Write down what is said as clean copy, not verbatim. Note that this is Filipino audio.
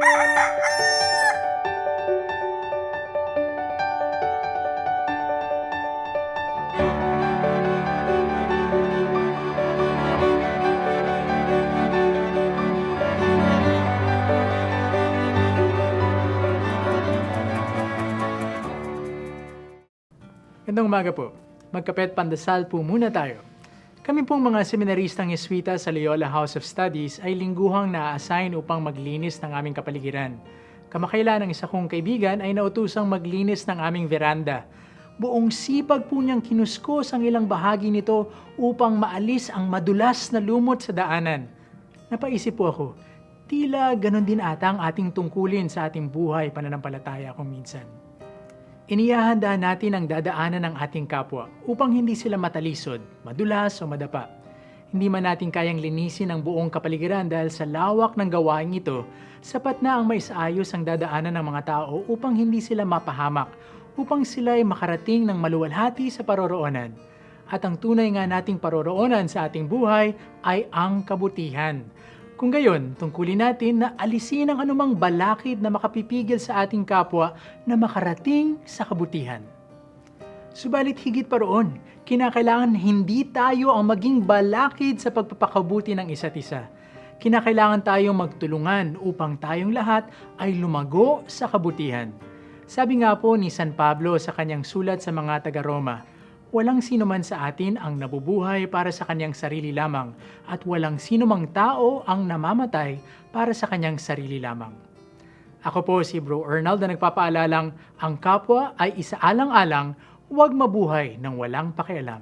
Gandang umaga po. Magkapet pandasal po muna tayo. Kami pong mga seminaristang Jesuita sa Loyola House of Studies ay lingguhang na-assign upang maglinis ng aming kapaligiran. Kamakailan ng isa kong kaibigan ay nautusang maglinis ng aming veranda. Buong sipag po niyang kinuskos ang ilang bahagi nito upang maalis ang madulas na lumot sa daanan. Napaisip po ako, tila ganon din ata ang ating tungkulin sa ating buhay pananampalataya kung minsan. Inihahanda natin ang dadaanan ng ating kapwa upang hindi sila matalisod, madulas o madapa. Hindi man natin kayang linisin ang buong kapaligiran dahil sa lawak ng gawain ito, sapat na ang maisaayos ang dadaanan ng mga tao upang hindi sila mapahamak, upang sila ay makarating ng maluwalhati sa paroroonan. At ang tunay nga nating paroroonan sa ating buhay ay ang kabutihan. Kung gayon, tungkulin natin na alisin ang anumang balakid na makapipigil sa ating kapwa na makarating sa kabutihan. Subalit higit pa roon, kinakailangan hindi tayo ang maging balakid sa pagpapakabuti ng isa't isa. Kinakailangan tayong magtulungan upang tayong lahat ay lumago sa kabutihan. Sabi nga po ni San Pablo sa kanyang sulat sa mga taga-Roma, walang sino man sa atin ang nabubuhay para sa kanyang sarili lamang at walang sino mang tao ang namamatay para sa kanyang sarili lamang. Ako po si Bro Arnold na nagpapaalalang ang kapwa ay isaalang-alang, huwag mabuhay ng walang pakialam.